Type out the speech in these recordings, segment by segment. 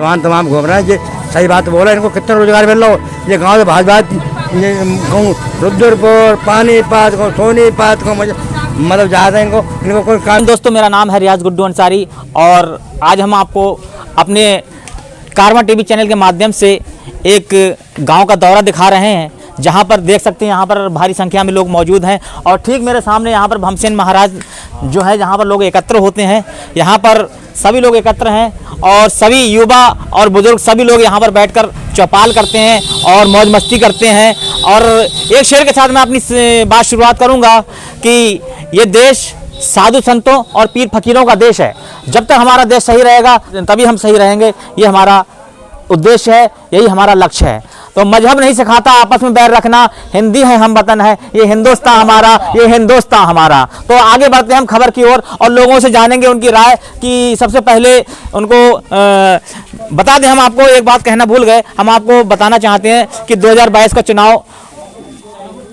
तमाम घूम रहे हैं, ये सही बात बोल रहे हैं। इनको कितना रोजगार मिल रहा हो, ये गाँव से भाजपा कहूँ रुद्रपुर, पानीपत को, सोनीपत को, मतलब ज़्यादा इनको कोई काम। दोस्तों, मेरा नाम है रियाज गुड्डू अंसारी और आज हम आपको अपने कारवां टीवी चैनल के माध्यम से एक गांव का दौरा दिखा रहे हैं, जहां पर देख सकते हैं यहाँ पर भारी संख्या में लोग मौजूद हैं। और ठीक मेरे सामने यहाँ पर भीमसेन महाराज जो है, जहाँ पर लोग एकत्र होते हैं, यहाँ पर सभी लोग एकत्र हैं और सभी युवा और बुजुर्ग सभी लोग यहाँ पर बैठकर चौपाल करते हैं और मौज मस्ती करते हैं। और एक शेर के साथ मैं अपनी बात शुरुआत करूँगा कि ये देश साधु संतों और पीर फकीरों का देश है। जब तक हमारा देश सही रहेगा तभी हम सही रहेंगे, ये हमारा उद्देश्य है, यही हमारा लक्ष्य है। तो मजहब नहीं सिखाता आपस में बैर रखना, हिंदी है हम वतन है, ये हिंदुस्तान हमारा, ये हिंदुस्तान हमारा। तो आगे बढ़ते हैं हम खबर की ओर और लोगों से जानेंगे उनकी राय कि सबसे पहले उनको बता दें, हम आपको एक बात कहना भूल गए, हम आपको बताना चाहते हैं कि 2022 का चुनाव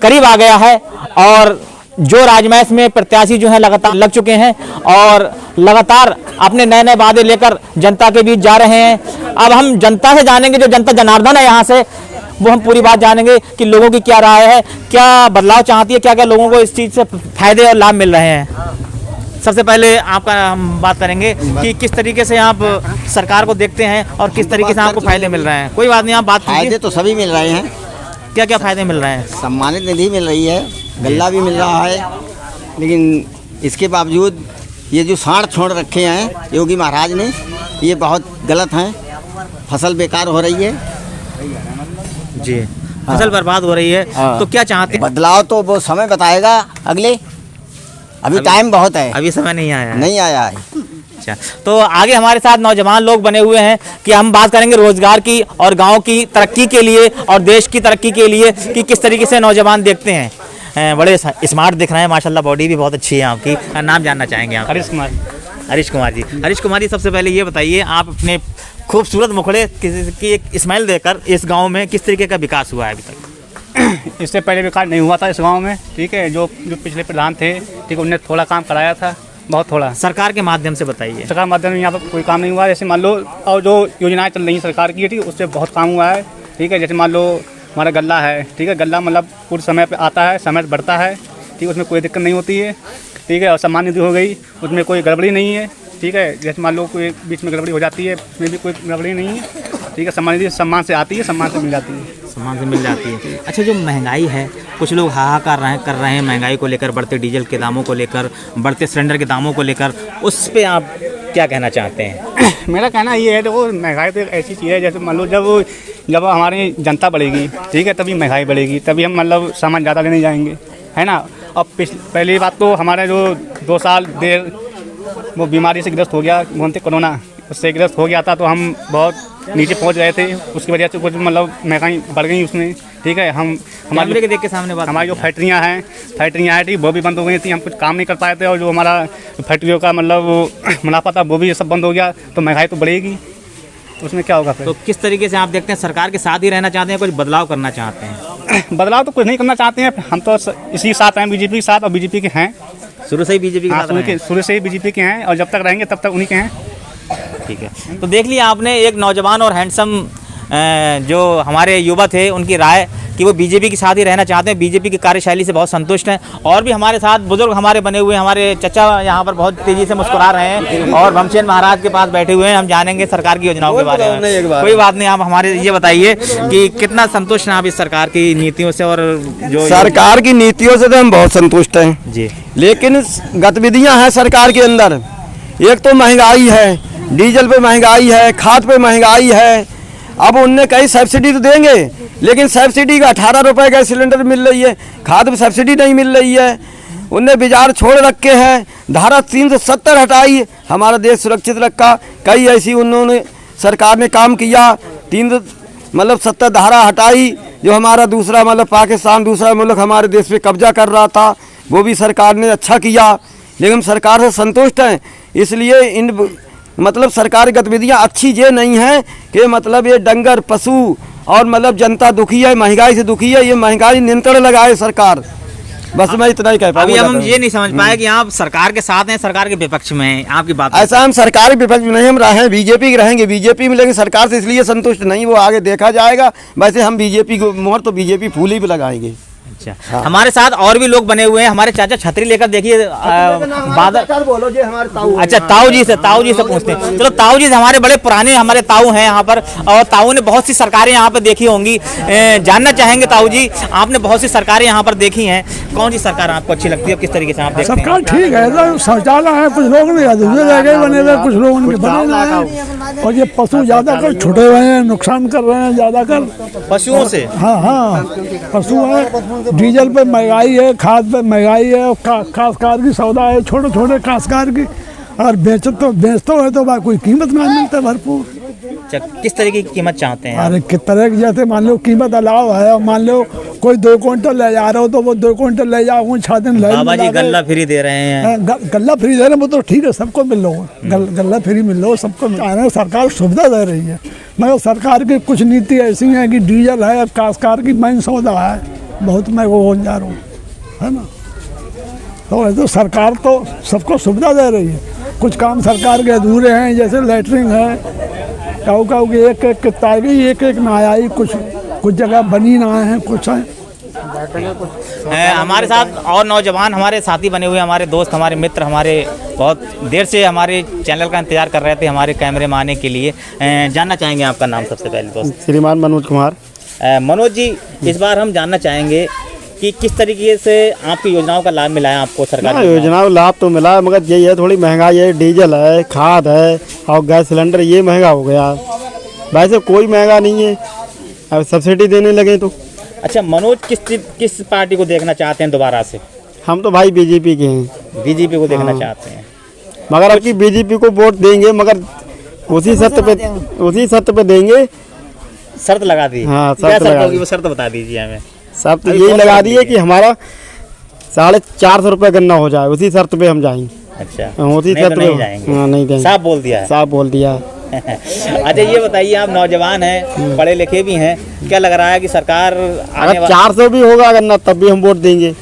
करीब आ गया है और जो राजमहल में प्रत्याशी जो है लगातार लग चुके हैं और लगातार अपने नए नए वादे लेकर जनता के बीच जा रहे हैं। अब हम जनता से जानेंगे, जो जनता जनार्दन है यहाँ से, वो हम पूरी बात जानेंगे कि लोगों की क्या राय है, क्या बदलाव चाहती है, क्या क्या लोगों को इस चीज़ से फायदे और लाभ मिल रहे हैं। सबसे पहले आपका हम बात करेंगे कि किस तरीके से आप सरकार को देखते हैं और किस तरीके से आपको फायदे मिल रहे हैं। कोई बात नहीं, आप बात कीजिए। फायदे तो सभी मिल रहे हैं। क्या क्या फायदे मिल रहे हैं? सम्मानित निधि मिल रही है, गल्ला भी मिल रहा है, लेकिन इसके बावजूद ये जो साड़ छोड़ रखे हैं योगी महाराज ने, ये बहुत गलत हैं। फसल बेकार हो रही है जी, फसल बर्बाद हो रही है। तो क्या चाहते हैं? बदलाव तो वो समय बताएगा अगले, अभी टाइम बहुत है, अभी समय नहीं आया है। नहीं आया है। अच्छा, तो आगे हमारे साथ नौजवान लोग बने हुए हैं कि हम बात करेंगे रोजगार की और गांव की तरक्की के लिए और देश की तरक्की के लिए कि किस तरीके से नौजवान देखते हैं। बड़े स्मार्ट दिख रहे हैं माशाल्लाह, बॉडी भी बहुत अच्छी है आपकी। नाम जानना चाहेंगे आप? हरीश कुमार। हरीश कुमार जी, हरीश कुमार जी, सबसे पहले ये बताइए, आप अपने खूबसूरत मुखड़े की एक स्माइल देकर इस गांव में किस तरीके का विकास हुआ है अभी तक? इससे पहले विकास नहीं हुआ था इस गांव में, ठीक है। जो पिछले प्रधान थे, ठीक है, उन्होंने थोड़ा काम कराया था, बहुत थोड़ा। सरकार के माध्यम से बताइए। सरकार के माध्यम में यहाँ पर कोई काम नहीं हुआ है। जैसे मान लो, और जो योजनाएं चल रही हैं सरकार की, ठीक है, उससे बहुत काम हुआ है, ठीक है। जैसे मान लो हमारा गल्ला है, ठीक है, गल्ला मतलब पूरे समय पे आता है, समय बढ़ता है, ठीक है, उसमें कोई दिक्कत नहीं होती है, ठीक है। और सम्मान निधि हो गई, उसमें कोई गड़बड़ी नहीं है, ठीक है। जैसे मान लो कोई बीच में गड़बड़ी हो जाती है, उसमें भी कोई गड़बड़ी नहीं है, ठीक है। सम्मान निधि सम्मान से आती है, सम्मान से मिल जाती है, सम्मान से मिल जाती है। अच्छा, जो महंगाई है, कुछ लोग हाहाकार कर रहे हैं महंगाई को लेकर, बढ़ते डीजल के दामों को लेकर, बढ़ते सिलेंडर के दामों को लेकर, उस पर आप क्या कहना चाहते हैं? मेरा कहना ये है, देखो महंगाई तो एक ऐसी चीज़ है, जैसे मान लो जब हमारी जनता बढ़ेगी, ठीक है, तभी महंगाई बढ़ेगी, तभी हम मतलब सामान ज़्यादा लेने जाएंगे, है ना। और पहली बात तो हमारे जो 2 साल देर वो बीमारी से ग्रस्त हो गया, बोलते कोरोना, उससे ग्रस्त हो गया था, तो हम बहुत नीचे पहुंच गए थे। उसकी वजह से कुछ मतलब महंगाई बढ़ गई उसमें, ठीक है। हम हमारे देख के सामने बात, हमारी जो फैक्ट्रियाँ हैं, ठीक, वो भी बंद हो गई थी, हम कुछ काम नहीं कर पाए थे। और जो हमारा फैक्ट्रियों का मतलब मुनाफा था, वो भी सब बंद हो गया, तो महंगाई तो बढ़ेगी, उसमें क्या होगा फिर? तो किस तरीके से आप देखते हैं, सरकार के साथ ही रहना चाहते हैं, कुछ बदलाव करना चाहते हैं? बदलाव तो कुछ नहीं करना चाहते हैं, हम तो इसी साथ हैं, बीजेपी के साथ, और बीजेपी के हैं शुरू से ही, बीजेपी के साथ रहे हैं। शुरू से ही बीजेपी के हैं और जब तक रहेंगे तब तक उन्हीं के हैं। ठीक है, तो देख लिया आपने एक नौजवान और हैंडसम जो हमारे युवा थे, उनकी राय कि वो बीजेपी के साथ ही रहना चाहते हैं, बीजेपी की कार्यशैली से बहुत संतुष्ट हैं। और भी हमारे साथ बुजुर्ग हमारे बने हुए, हमारे चचा यहाँ पर बहुत तेजी से मुस्कुरा रहे हैं और भीमसेन महाराज के पास बैठे हुए हैं। हम जानेंगे सरकार की योजनाओं के बारे में। कोई बात नहीं, आप हमारे ये बताइए कि कितना संतुष्ट हैं आप इस सरकार की नीतियों से? और जो सरकार की नीतियों से तो हम बहुत संतुष्ट हैं जी, लेकिन गतिविधियाँ हैं सरकार के अंदर। एक तो महंगाई है, डीजल पे महंगाई है, खाद पे महंगाई है। अब उनने कहीं सब्सिडी तो देंगे, लेकिन सब्सिडी का 18 रुपये गैस सिलेंडर मिल रही है, खाद में सब्सिडी नहीं मिल रही है। उनने बाजार छोड़ रखे हैं, धारा 370 हटाई, हमारा देश सुरक्षित रखा। कई ऐसी उन्होंने सरकार ने काम किया, 370 धारा हटाई, जो हमारा दूसरा मतलब पाकिस्तान दूसरा मुल्क हमारे देश पे कब्जा कर रहा था, वो भी सरकार ने अच्छा किया। लेकिन सरकार से संतुष्ट हैं, इसलिए इन मतलब सरकारी गतिविधियाँ अच्छी ये नहीं है कि मतलब ये डंगर पशु और मतलब जनता दुखी है, महंगाई से दुखी है, ये महंगाई नियंत्रण लगाए सरकार। बस मैं इतना ही कह अभी पाऊंगा। हम ये नहीं समझ पाए कि आप सरकार के साथ हैं, सरकार के विपक्ष में हैं, आपकी बात ऐसा हम सरकारी विपक्ष में नहीं, हम रहे बीजेपी के रहेंगे, बीजेपी में, लेकिन सरकार से इसलिए संतुष्ट नहीं, वो आगे देखा जाएगा। वैसे हम बीजेपी को मोहर तो बीजेपी फूल ही पे लगाएंगे। अच्छा, हमारे साथ और भी लोग बने हुए हैं। हमारे चाचा छतरी लेकर देखिए बादल बोलो जी, हमारे ताऊ। अच्छा, ताऊ जी से पूछते हैं। चलो, ताऊ जी हमारे बड़े पुराने हमारे ताऊ हैं यहाँ पर, और ताऊ ने बहुत सी सरकारें यहाँ पर देखी होंगी। जानना चाहेंगे ताऊ जी, आपने बहुत सी सरकारें यहाँ पर देखी हैं, कौन सी सरकार आपको अच्छी लगती है, किस तरीके से आप देखते हैं? सरकार ठीक है, तो शौचालय है, कुछ लोग नहीं अधूरे रह गए बने हुए, कुछ लोग उनके बने हुए हैं। और ये पशु ज्यादा कर छुटे हुए हैं, नुकसान कर रहे हैं ज्यादा कर पशुओं से। हाँ, पशु है, डीजल पे महंगाई है, खाद पे महंगाई है, काश्तकार की सौदा है, छोटे छोटे काश्तकार की, और बेचते है तो कोई कीमत ना मिलता भरपूर। अच्छा, किस तरह की कीमत चाहते हैं? अरे किस तरह की, जैसे मान लो कीमत अलाव है, और मान लो कोई 2 क्विंटल ले जा रहे हो तो वो 2 क्विंटल ले जाओ, 6 दिन ले। बाबा जी गल्ला फ्री दे रहे हैं। गल्ला फ्री दे रहे हैं, वो तो ठीक है, सबको मिल लो, गल्ला फ्री मिल लो सबको। सरकार सुविधा दे रही है, मगर सरकार की कुछ नीति ऐसी है कि डीजल है, काश्तकार की मेन सौदा है, बहुत महंगा हो जा रहा हूँ, है ना। तो सरकार तो सबको सुविधा दे रही है, कुछ काम सरकार के अधूरे हैं, जैसे लेटरिन है, काऊ की एक एक ना आई, कुछ जगह बनी ना है, कुछ है। हमारे साथ और नौजवान हमारे साथी बने हुए, हमारे दोस्त, हमारे मित्र, हमारे बहुत देर से हमारे चैनल का इंतजार कर रहे थे हमारे कैमरे में आने के लिए। जानना चाहेंगे आपका नाम सबसे पहले दोस्त? श्रीमान मनोज कुमार। मनोज जी, इस बार हम जानना चाहेंगे कि किस तरीके से आपकी योजनाओं का लाभ मिला है आपको? सरकार योजनाओं का लाभ तो मिला है, मगर यही है थोड़ी महंगाई है, डीजल है, खाद है और गैस सिलेंडर ये महंगा हो गया। वैसे कोई महंगा नहीं है, अब सब्सिडी देने लगे तो। अच्छा, मनोज किस पार्टी को देखना चाहते हैं दोबारा से? हम तो भाई बीजेपी के हैं। बीजेपी को देखना चाहते हैं, मगर अब की बीजेपी को वोट देंगे, मगर उसी सत्य पे देंगे। शर्त लगा दी? हाँ, क्या शर्त होगी, वो शर्त बता दीजिए हमें। शर्त यही लगा दी है कि हमारा 450 रुपये गन्ना हो जाए, उसी शर्त पे हम जाएंगे। अच्छा, उसी शर्त पे जाएंगे? नहीं देंगे। साफ बोल दिया है? साफ बोल दिया। अच्छा, ये बताइए, आप नौजवान हैं, पढ़े लिखे भी हैं, क्या लग रहा है कि सरकार अगर 400 भी होगा गन्ना तब भी हम वोट देंगे।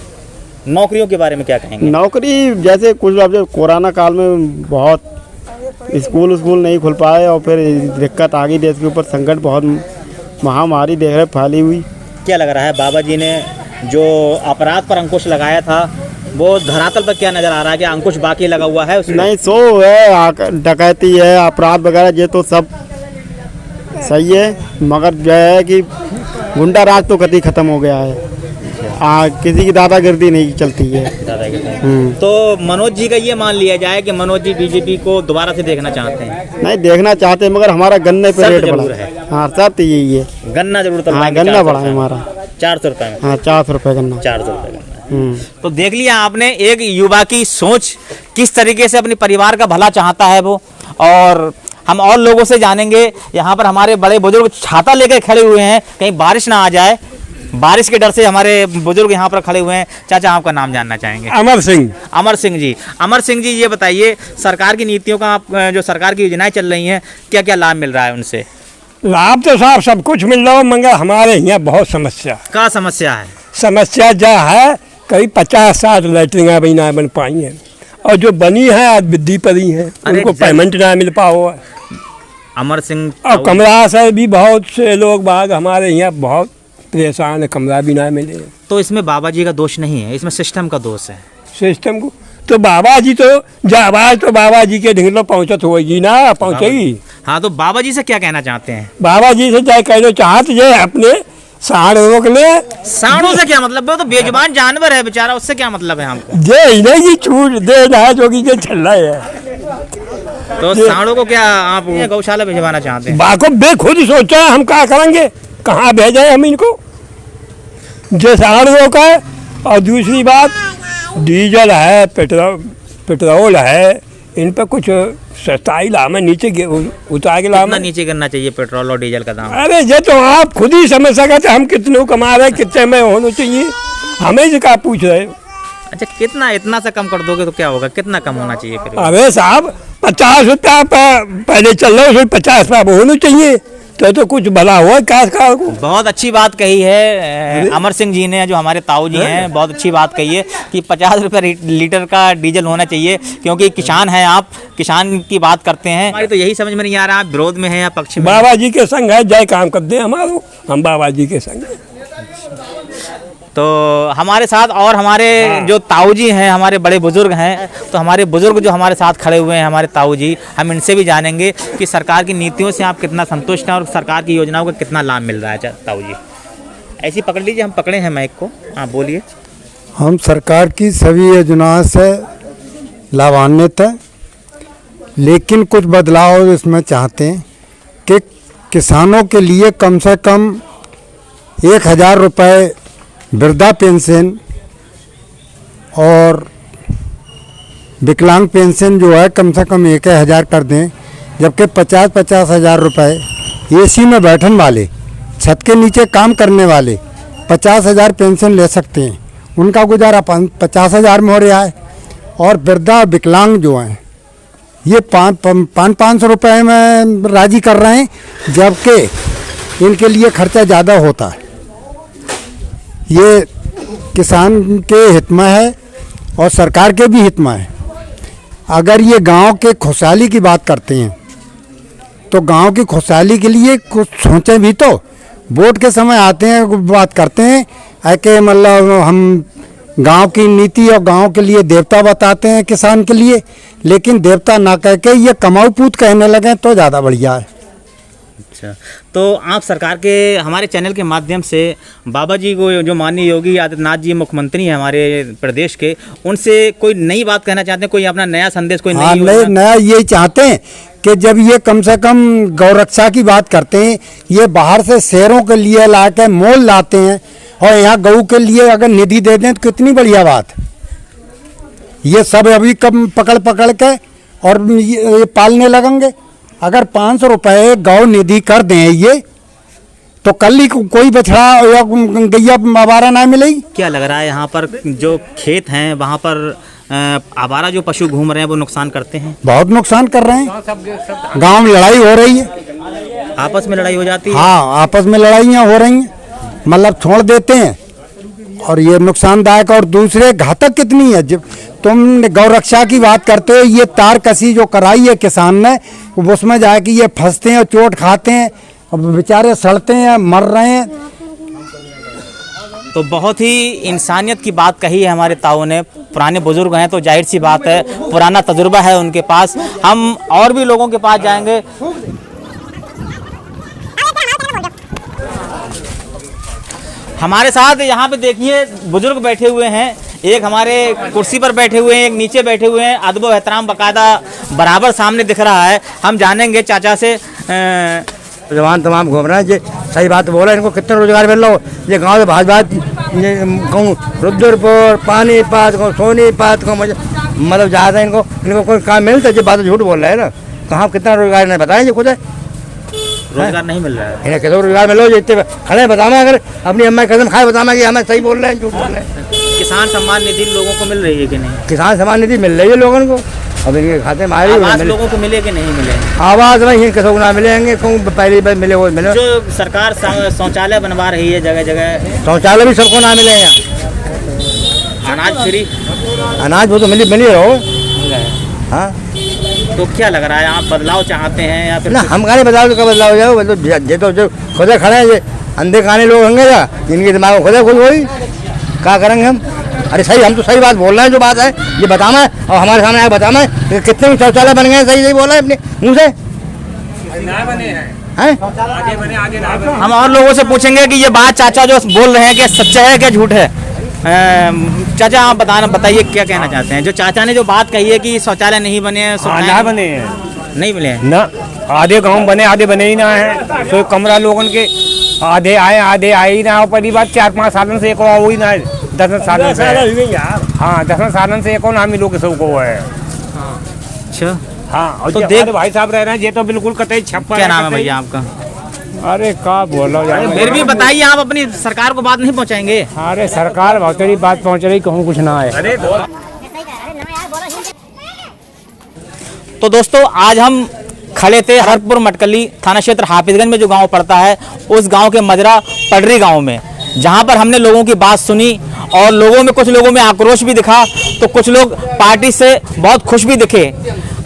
नौकरियों के बारे में क्या कहेंगे? नौकरी जैसे कुछ अब कोरोना काल में बहुत स्कूल नहीं खुल पाए, और फिर दिक्कत आ गई, देश के ऊपर संकट, बहुत महामारी देख रहे फैली हुई। क्या लग रहा है, बाबा जी ने जो अपराध पर अंकुश लगाया था वो धरातल पर क्या नजर आ रहा है कि अंकुश बाकी लगा हुआ है उसमें? नहीं, सो है, डकैती है, अपराध वगैरह ये तो सब सही है, मगर जो है कि गुंडा राज तो कभी खत्म हो गया है। किसी की दादागिरी नहीं चलती है। तो मनोज जी का ये मान लिया जाए कि मनोज जी बीजेपी को दोबारा से देखना चाहते हैं? नहीं देखना चाहते, मगर हमारा गन्ने पे रेट बढ़ा है। हाँ, सब यही है, गन्ना जरूर। हाँ, गन्ना बढ़ा है हमारा 400 रुपए में। हाँ, 400 रुपये गन्ना। 400 रुपए गन्ना। तो देख लिया आपने, एक युवा की सोच किस तरीके से अपने परिवार का भला चाहता है वो। और हम और लोगों से जानेंगे, यहाँ पर हमारे बड़े बुजुर्ग छाता लेकर खड़े हुए हैं, कहीं बारिश ना आ जाए, बारिश के डर से हमारे बुजुर्ग यहाँ पर खड़े हुए हैं। चाचा, आपका नाम जानना चाहेंगे? अमर सिंह। अमर सिंह जी, अमर सिंह जी, ये बताइए, सरकार की नीतियों का, आप जो सरकार की योजनाएं चल रही हैं, क्या क्या लाभ मिल रहा है उनसे? लाभ तो साहब सब कुछ मिल रहा है, मगर हमारे यहाँ बहुत समस्या। क्या समस्या है? समस्या जो है, कई 50-60 लैट्रिन अभी ना बन पाई हैं, और जो बनी है आज विद्धि पड़ी है, उनको पेमेंट ना मिल पाओ। अमर सिंह, और कमरा से भी बहुत से लोग बाग हमारे यहाँ बहुत परेशान है, कमरा भी ना मिले। तो इसमें बाबा जी का दोष नहीं है, इसमें सिस्टम का दोष है। सिस्टम को तो बाबा जी तो आवाज तो बाबा जी के ढिंगलो पहुँचत होगी ना, पहुँचेगी। हाँ, तो बाबा जी से क्या कहना चाहते हैं? बाबा जी से चाहे कहना चाहते जो अपने सांड रोक ले। सांडों से क्या मतलब है? वो तो बेजुबान जानवर है बेचारा, उससे क्या मतलब है हमको? दे नहीं छूट दे ना जो कि चल रहा है। तो सांडों को क्या आप गौशाला भिजवाना चाहते हैं? बाको बेखुद सोचा हम क्या करेंगे, कहाँ भेजे हम इनको, जो सांड रोका है। और दूसरी बात, डीजल है, पेट्रोल है, इन पर कुछ सस्ताई लाम है, नीचे उतार के लाम। नीचे करना चाहिए पेट्रोल और डीजल का दाम? अरे ये तो आप खुद ही समझ सकते, हम कितने कमा रहे, कितने में होना चाहिए, हमें से क्या पूछ रहे हो? अच्छा, कितना, इतना सा कम कर दोगे तो क्या होगा? कितना कम होना चाहिए? अरे साहब 50 रुपया पहले चल रहा है, 50 रुपया होना चाहिए, तो कुछ भला हुआ काश्तकार को। बहुत अच्छी बात कही है अमर सिंह जी ने, जो हमारे ताऊ जी हैं, बहुत अच्छी बात कही है कि 50 रुपये लीटर का डीजल होना चाहिए, क्योंकि किसान हैं आप, किसान की बात करते हैं। हमारी तो यही समझ में नहीं आ रहा, आप विरोध में हैं या पक्ष में? बाबा जी के संग है, जय काम करते हैं हमारो, हम बाबा जी के संग हैं। तो हमारे साथ और हमारे जो ताऊ जी हैं, हमारे बड़े बुजुर्ग हैं, तो हमारे बुजुर्ग जो हमारे साथ खड़े हुए हैं, हमारे ताऊ जी, हम इनसे भी जानेंगे कि सरकार की नीतियों से आप कितना संतुष्ट हैं और सरकार की योजनाओं का कितना लाभ मिल रहा है। ताऊ जी ऐसी पकड़ लीजिए, हम पकड़े हैं माइक को, आप बोलिए। हम सरकार की सभी योजनाओं से लाभान्वित हैं, लेकिन कुछ बदलाव इसमें चाहते हैं कि किसानों के लिए कम से कम 1000 रुपये वृद्धा पेंशन और विकलांग पेंशन जो है कम से कम 1000 कर दें, जबकि 50-50 हज़ार रुपये एसी में बैठन वाले, छत के नीचे काम करने वाले 50,000 पेंशन ले सकते हैं, उनका गुजारा 50,000 में हो रहा है। और वृद्धा विकलांग जो हैं ये 500 रुपये में राजी कर रहे हैं, जबकि इनके लिए खर्चा ज़्यादा होता है। ये किसान के हित में है और सरकार के भी हित में है। अगर ये गांव के खुशहाली की बात करते हैं तो गांव की खुशहाली के लिए कुछ सोचें भी तो। वोट के समय आते हैं, बात करते हैं कि मतलब हम गांव की नीति और गांव के लिए देवता बताते हैं किसान के लिए, लेकिन देवता ना कह के ये कमाऊ पूत कहने लगे तो ज़्यादा बढ़िया है। अच्छा, तो आप सरकार के हमारे चैनल के माध्यम से बाबा जी को, जो माननीय योगी आदित्यनाथ जी मुख्यमंत्री हैं हमारे प्रदेश के, उनसे कोई नई बात कहना चाहते हैं, कोई अपना नया संदेश, कोई नया यही चाहते हैं कि जब ये कम से कम गौरक्षा की बात करते हैं, ये बाहर से शहरों के लिए ला के मोल लाते हैं और यहाँ गऊ के लिए अगर निधि दे दें तो कितनी बढ़िया बात। ये सब अभी कम पकड़ के और ये पालने लगेंगे। अगर 500 रुपये गौ निधि कर दें ये, तो कल ही कोई बछड़ा या गैया आवारा ना मिलेगी। क्या लग रहा है यहाँ पर जो खेत हैं वहाँ पर आवारा जो पशु घूम रहे हैं वो नुकसान करते हैं? बहुत नुकसान कर रहे हैं। गांव में लड़ाई हो रही है, आपस में लड़ाई हो जाती है। हाँ, आपस में लड़ाइयाँ हो रही हैं, मतलब छोड़ देते हैं और ये नुकसानदायक। और दूसरे घातक कितनी है, जब तुम गौरक्षा की बात करते हो, ये तार कसी जो कराई है किसान ने, उसमें जाके ये फंसते हैं और चोट खाते हैं और बेचारे सड़ते हैं, मर रहे हैं। तो बहुत ही इंसानियत की बात कही है हमारे ताऊ ने। पुराने बुजुर्ग हैं तो जाहिर सी बात है, पुराना तजुर्बा है उनके पास। हम और भी लोगों के पास जाएंगे। हमारे साथ यहाँ पे देखिए बुजुर्ग बैठे हुए हैं, एक हमारे कुर्सी पर बैठे हुए हैं, एक नीचे बैठे हुए हैं, अदब एहतराम बाकायदा बराबर सामने दिख रहा है। हम जानेंगे चाचा से। जवान तमाम घूम रहे हैं, ये सही बात बोल रहे हैं। इनको कितने रोजगार मिल रहा हो, ये गांव से भाजपा कहूँ रुद्रपुर, पानीपत कहूँ, सोनीपत कहूँ, मतलब ज़्यादा इनको कोई काम मिलता है। ये बात झूठ बोल रहे हैं ना, कहाँ कितना रोजगार नहीं बताएं, ये खुद है रोजगार नहीं मिल रहा है। इन्हें कितना रोजगार मिलो, ये इतने खड़े बताना, अगर अपनी अम्मा कसम खाए बताना कि हमें सही बोल रहे हैं झूठ बोल रहे हैं। किसान सम्मान निधि लोगों को मिल रही है कि नहीं? किसान सम्मान निधि मिल रही है लोगों को, अब इनके खाते में आवास लोगों को मिले कि नहीं मिले? आवास में इन किसी को ना मिलेंगे, पहली बार मिले वो मिले। जो सरकार शौचालय बनवा रही है जगह जगह, शौचालय भी सबको ना मिलेगा। अनाज फ्री, अनाज वो तो मिल ही रहो। हाँ, तो क्या लग रहा है, आप बदलाव चाहते हैं या फिर ना? हम कहाँ बदलाव का बदलाव हो जाए, मतलब ये तो जो खुद खड़े हैं, ये अंधे खाने लोग होंगे या जिनके दिमाग में खुद खुद वही क्या करेंगे हम? अरे सही, हम तो सही बात बोल रहे हैं, जो बात है ये बताना है और हमारे सामने आगे बताना है कि कितने भी शौचालय बन गए। सही बोल रहे हैं अपने मुँह से, हैं? हम और लोगों से पूछेंगे कि ये बात चाचा जो बोल रहे हैं कि सच्चा है क्या झूठ है। चाचा आप बताइए क्या कहना चाहते हैं? जो चाचा ने जो बात कही है कि शौचालय नहीं बने हैं, ना बने हैं, नहीं मिले हैं ना, आधे गांव बने आधे बने ही ना है। तो कमरा लोगन के आधे आए ही ना। पहली बात 4-5 सालन से एक और वही ना है, 10 सालन से। हाँ, 10 सालन से एक और ना मिलो किसी को है। अच्छा, हाँ, और तो देख भाई साहब रह रहे हैं, ये तो बिल्कुल कतई छप्पा। क्या नाम है भैया आपका? अरे क्या बोलो यार, फिर भी बताइए, आप अपनी सरकार को बात नहीं पहुंचाएंगे? अरे सरकार बहुत तेरी बात पहुंच रही, कहूँ कुछ ना है। तो दोस्तों आज हम खड़े थे हरपुर मटकली थाना क्षेत्र हाफिजगंज में जो गांव पड़ता है, उस गांव के मजरा पडरी गांव में, जहां पर हमने लोगों की बात सुनी और लोगों में कुछ लोगों में आक्रोश भी दिखा, तो कुछ लोग पार्टी से बहुत खुश भी दिखे।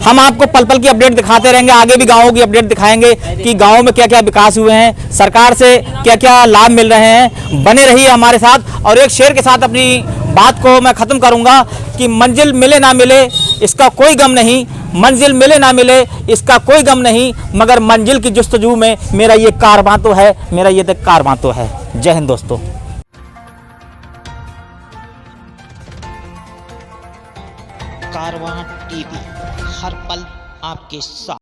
हम आपको पल पल की अपडेट दिखाते रहेंगे, आगे भी गाँवों की अपडेट दिखाएंगे कि गाँव में क्या क्या विकास हुए हैं, सरकार से क्या क्या लाभ मिल रहे हैं। बने रहिए हमारे साथ। और एक शेर के साथ अपनी बात को मैं ख़त्म करूंगा कि मंजिल मिले ना मिले इसका कोई गम नहीं, मंजिल मिले ना मिले इसका कोई गम नहीं, मगर मंजिल की जुस्तजू में मेरा ये कारवां तो है, मेरा ये कारवां तो है। जय हिंद दोस्तों। कारवां टीवी, हर पल आपके साथ।